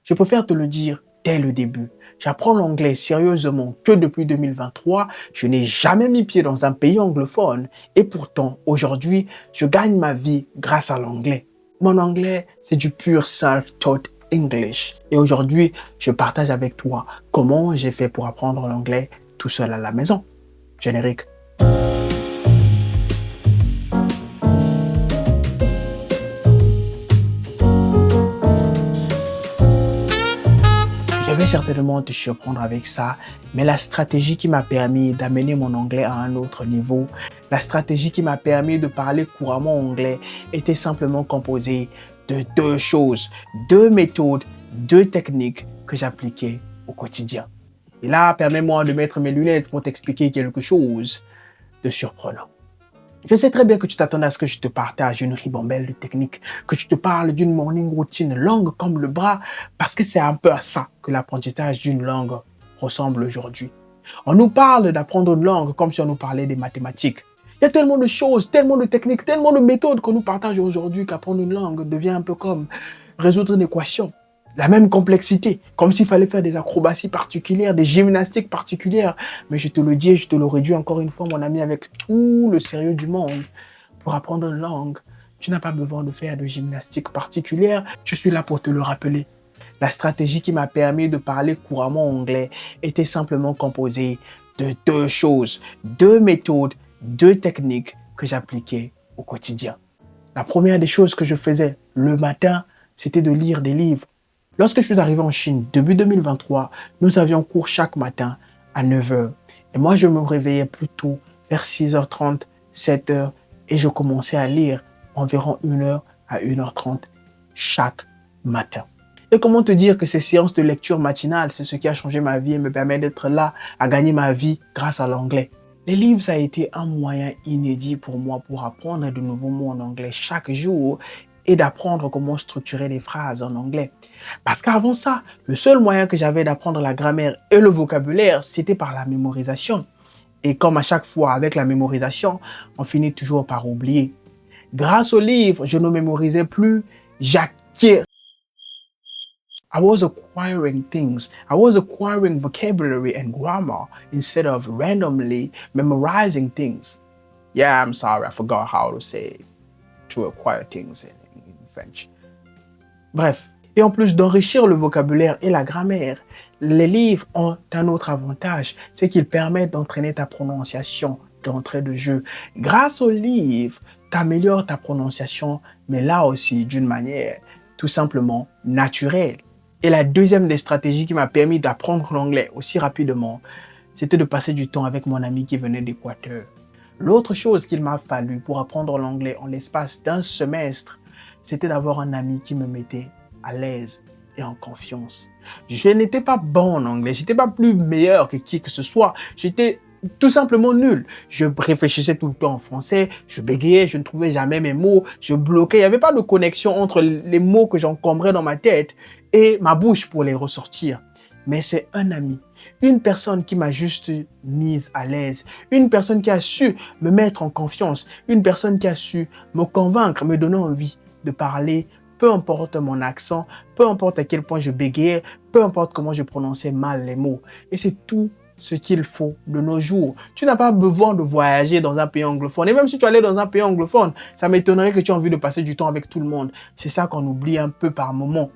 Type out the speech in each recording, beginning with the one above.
Je préfère te le dire dès le début. J'apprends l'anglais sérieusement que depuis 2023. Je n'ai jamais mis pied dans un pays anglophone et pourtant, aujourd'hui, je gagne ma vie grâce à l'anglais. Mon anglais, c'est du pur self-taught English. Et aujourd'hui, je partage avec toi comment j'ai fait pour apprendre l'anglais tout seul à la maison. Générique. Je vais certainement te surprendre avec ça, mais la stratégie qui m'a permis d'amener mon anglais à un autre niveau, la stratégie qui m'a permis de parler couramment anglais était simplement composée de deux choses, deux méthodes, deux techniques que j'appliquais au quotidien. Et là, permets-moi de mettre mes lunettes pour t'expliquer quelque chose de surprenant. Je sais très bien que tu t'attendais à ce que je te partage une ribambelle de techniques, que je te parle d'une morning routine longue comme le bras, parce que c'est un peu à ça que l'apprentissage d'une langue ressemble aujourd'hui. On nous parle d'apprendre une langue comme si on nous parlait des mathématiques. Il y a tellement de choses, tellement de techniques, tellement de méthodes qu'on nous partage aujourd'hui qu'apprendre une langue devient un peu comme résoudre une équation. La même complexité, comme s'il fallait faire des acrobaties particulières, des gymnastiques particulières. Mais je te le dis et je te le redis encore une fois, mon ami, avec tout le sérieux du monde. Pour apprendre une langue, tu n'as pas besoin de faire de gymnastique particulière. Je suis là pour te le rappeler. La stratégie qui m'a permis de parler couramment anglais était simplement composée de deux choses, deux méthodes, deux techniques que j'appliquais au quotidien. La première des choses que je faisais le matin, c'était de lire des livres. Lorsque je suis arrivé en Chine, début 2023, nous avions cours chaque matin à 9 h. Et moi, je me réveillais plus tôt, vers 6h30, 7 h, et je commençais à lire environ 1 h à 1h30 chaque matin. Et comment te dire que ces séances de lecture matinale, c'est ce qui a changé ma vie et me permet d'être là, à gagner ma vie grâce à l'anglais. Les livres, ça a été un moyen inédit pour moi pour apprendre de nouveaux mots en anglais chaque jour et d'apprendre comment structurer les phrases en anglais. Parce qu'avant ça, le seul moyen que j'avais d'apprendre la grammaire et le vocabulaire, c'était par la mémorisation. Et comme à chaque fois avec la mémorisation, on finit toujours par oublier. Grâce aux livres, je ne mémorisais plus, j'acquiers. I was acquiring things. I was acquiring vocabulary and grammar instead of randomly memorizing things. Yeah, I'm sorry, I forgot how to say to acquire things in French. Bref, et en plus d'enrichir le vocabulaire et la grammaire, les livres ont un autre avantage, c'est qu'ils permettent d'entraîner ta prononciation d'entrée de jeu. Grâce aux livres, tu améliores ta prononciation, mais là aussi d'une manière tout simplement naturelle. Et la deuxième des stratégies qui m'a permis d'apprendre l'anglais aussi rapidement, c'était de passer du temps avec mon ami qui venait d'Équateur. L'autre chose qu'il m'a fallu pour apprendre l'anglais en l'espace d'un semestre, c'était d'avoir un ami qui me mettait à l'aise et en confiance. Je n'étais pas bon en anglais, j'étais pas plus meilleur que qui que ce soit, j'étais tout simplement nul. Je réfléchissais tout le temps en français, je bégayais, je ne trouvais jamais mes mots, je bloquais, il n'y avait pas de connexion entre les mots que j'encombrais dans ma tête et ma bouche pour les ressortir. Mais c'est un ami, une personne qui m'a juste mise à l'aise, une personne qui a su me mettre en confiance, une personne qui a su me convaincre, me donner envie de parler, peu importe mon accent, peu importe à quel point je bégayais, peu importe comment je prononçais mal les mots. Et c'est tout ce qu'il faut de nos jours. Tu n'as pas besoin de voyager dans un pays anglophone. Et même si tu allais dans un pays anglophone, ça m'étonnerait que tu aies envie de passer du temps avec tout le monde. C'est ça qu'on oublie un peu par moment.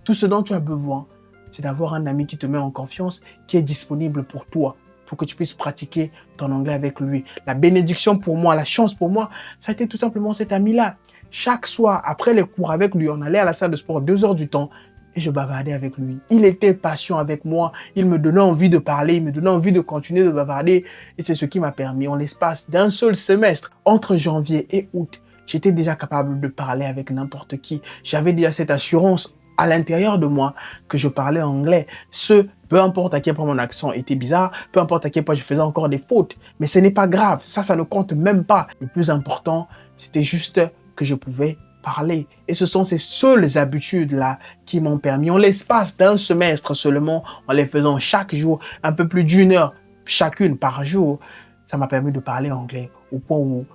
Tout ce dont tu as besoin, c'est d'avoir un ami qui te met en confiance, qui est disponible pour toi, pour que tu puisses pratiquer ton anglais avec lui. La bénédiction pour moi, la chance pour moi, ça a été tout simplement cet ami-là. Chaque soir, après les cours avec lui, on allait à la salle de sport 2 heures du temps et je bavardais avec lui. Il était patient avec moi, il me donnait envie de parler, il me donnait envie de continuer de bavarder et c'est ce qui m'a permis, en l'espace d'un seul semestre, entre janvier et août, j'étais déjà capable de parler avec n'importe qui. J'avais déjà cette assurance à l'intérieur de moi que je parlais anglais. Peu importe à quel point mon accent était bizarre, peu importe à quel point je faisais encore des fautes, mais ce n'est pas grave, ça ne compte même pas. Le plus important, c'était juste que je pouvais parler. Et ce sont ces seules habitudes-là qui m'ont permis, en l'espace d'un semestre seulement, en les faisant chaque jour, un peu plus d'1 heure chacune par jour, ça m'a permis de parler anglais au point où,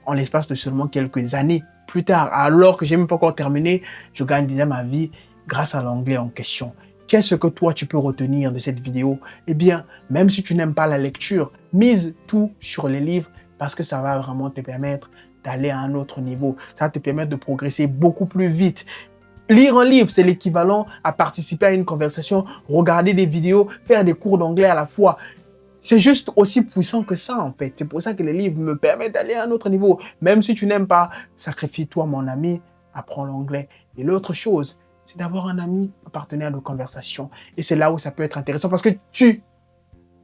en l'espace de seulement quelques années plus tard, alors que j'ai même pas encore terminé, je gagne déjà ma vie grâce à l'anglais en question. Qu'est-ce que toi tu peux retenir de cette vidéo? Eh bien, même si tu n'aimes pas la lecture, mise tout sur les livres parce que ça va vraiment te permettre d'aller à un autre niveau. Ça va te permettre de progresser beaucoup plus vite. Lire un livre, c'est l'équivalent à participer à une conversation, regarder des vidéos, faire des cours d'anglais à la fois. C'est juste aussi puissant que ça, en fait. C'est pour ça que les livres me permettent d'aller à un autre niveau. Même si tu n'aimes pas, sacrifie-toi, mon ami, apprends l'anglais. Et l'autre chose, c'est d'avoir un ami, un partenaire de conversation. Et c'est là où ça peut être intéressant parce que tu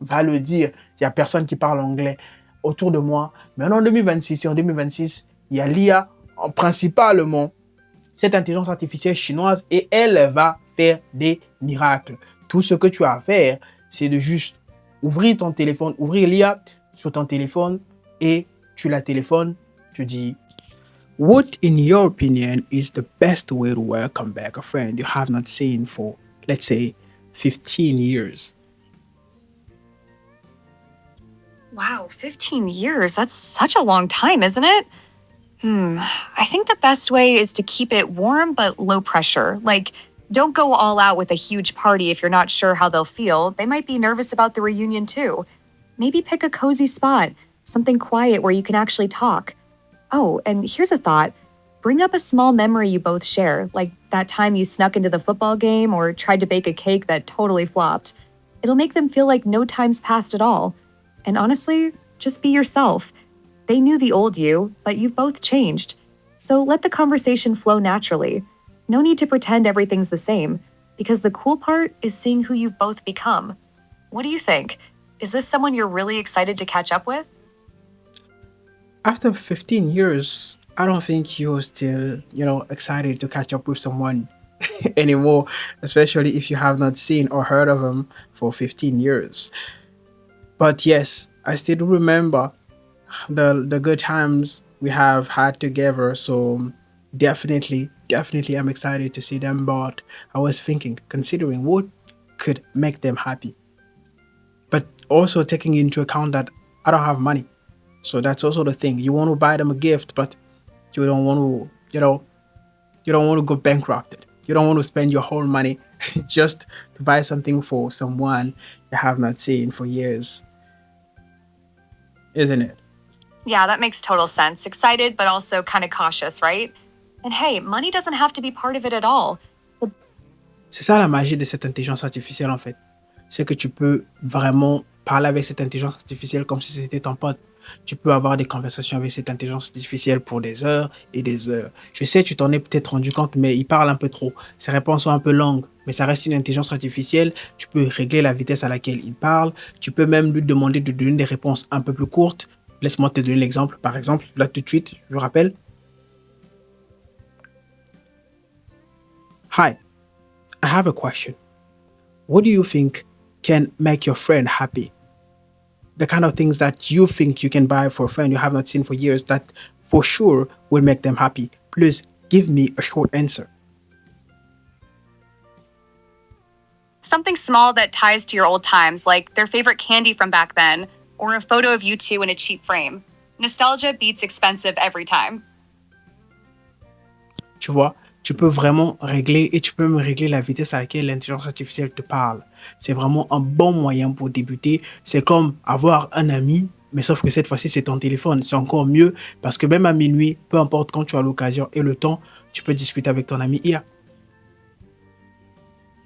vas le dire. Il n'y a personne qui parle anglais autour de moi. Mais en 2026, il y a l'IA, principalement, cette intelligence artificielle chinoise, et elle va faire des miracles. Tout ce que tu as à faire, c'est de juste ouvrir ton téléphone, ouvrir l'IA sur ton téléphone et tu la téléphones, tu dis What, in your opinion, is the best way to welcome back a friend you have not seen for, let's say, 15 years? Wow, 15 years. That's such a long time, isn't it? I think the best way is to keep it warm but low pressure. Like, don't go all out with a huge party if you're not sure how they'll feel. They might be nervous about the reunion too. Maybe pick a cozy spot, something quiet where you can actually talk. Oh, and here's a thought. Bring up a small memory you both share, like that time you snuck into the football game or tried to bake a cake that totally flopped. It'll make them feel like no time's passed at all. And honestly, just be yourself. They knew the old you, but you've both changed. So let the conversation flow naturally. No need to pretend everything's the same, because the cool part is seeing who you've both become. What do you think? Is this someone you're really excited to catch up with? After 15 years, I don't think you're still, excited to catch up with someone anymore, especially if you have not seen or heard of them for 15 years. But yes, I still remember the good times we have had together. So definitely I'm excited to see them. But I was thinking, considering what could make them happy, but also taking into account that I don't have money. So that's also the thing. You want to buy them a gift, but you don't want to, you don't want to go bankrupt. You don't want to spend your whole money just to buy something for someone you have not seen for years. Isn't it? Yeah, that makes total sense. Excited, but also kind of cautious, right? And hey, money doesn't have to be part of it at all. C'est ça la magie de cette intelligence artificielle en fait. C'est que tu peux vraiment parler avec cette intelligence artificielle comme si c'était ton pote. Tu peux avoir des conversations avec cette intelligence artificielle pour des heures et des heures. Je sais, tu t'en es peut-être rendu compte, mais il parle un peu trop. Ses réponses sont un peu longues, mais ça reste une intelligence artificielle. Tu peux régler la vitesse à laquelle il parle. Tu peux même lui demander de donner des réponses un peu plus courtes. Laisse-moi te donner l'exemple. Par exemple, là tout de suite, je rappelle. Hi, I have a question. What do you think can make your friend happy? The kind of things that you think you can buy for a friend you have not seen for years that for sure will make them happy. Please give me a short answer. Something small that ties to your old times, like their favorite candy from back then, or a photo of you two in a cheap frame. Nostalgia beats expensive every time. Tu vois, tu peux vraiment régler et tu peux me régler la vitesse à laquelle l'intelligence artificielle te parle. C'est vraiment un bon moyen pour débuter. C'est comme avoir un ami, mais sauf que cette fois-ci, c'est ton téléphone. C'est encore mieux parce que même à minuit, peu importe quand tu as l'occasion et le temps, tu peux discuter avec ton ami IA.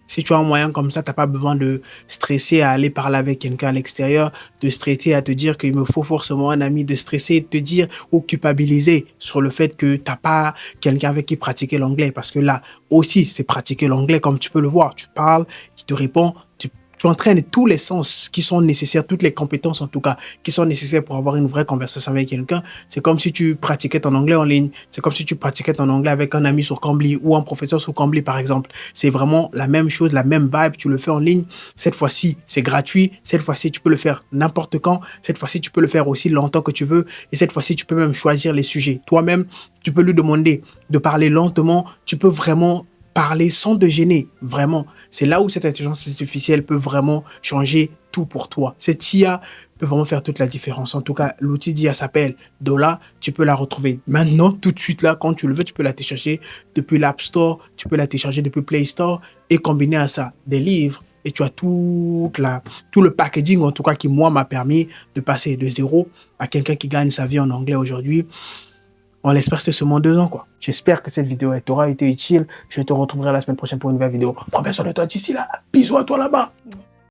Si tu as un moyen comme ça, tu n'as pas besoin de stresser à aller parler avec quelqu'un à l'extérieur, de stresser à te dire qu'il me faut forcément un ami, de stresser et de te dire ou culpabiliser sur le fait que tu n'as pas quelqu'un avec qui pratiquer l'anglais. Parce que là aussi, c'est pratiquer l'anglais comme tu peux le voir. Tu parles, il te répond, tu entraînes tous les sens qui sont nécessaires, toutes les compétences en tout cas, qui sont nécessaires pour avoir une vraie conversation avec quelqu'un. C'est comme si tu pratiquais ton anglais en ligne. C'est comme si tu pratiquais ton anglais avec un ami sur Cambly ou un professeur sur Cambly par exemple. C'est vraiment la même chose, la même vibe. Tu le fais en ligne. Cette fois-ci, c'est gratuit. Cette fois-ci, tu peux le faire n'importe quand. Cette fois-ci, tu peux le faire aussi longtemps que tu veux. Et cette fois-ci, tu peux même choisir les sujets. Toi-même, tu peux lui demander de parler lentement. Tu peux vraiment parler sans te gêner. Vraiment, c'est là où cette intelligence artificielle peut vraiment changer tout pour toi. Cette IA peut vraiment faire toute la différence. En tout cas, l'outil d'IA s'appelle Dola. Tu peux la retrouver maintenant, tout de suite là, quand tu le veux. Tu peux la télécharger depuis l'App Store, tu peux la télécharger depuis Play Store et combiner à ça des livres. Et tu as tout le packaging, en tout cas, qui, moi, m'a permis de passer de zéro à quelqu'un qui gagne sa vie en anglais aujourd'hui. On l'espère, c'était seulement 2 ans, quoi. J'espère que cette vidéo t'aura été utile. Je te retrouverai la semaine prochaine pour une nouvelle vidéo. Prends bien soin de toi d'ici là. Bisous à toi là-bas.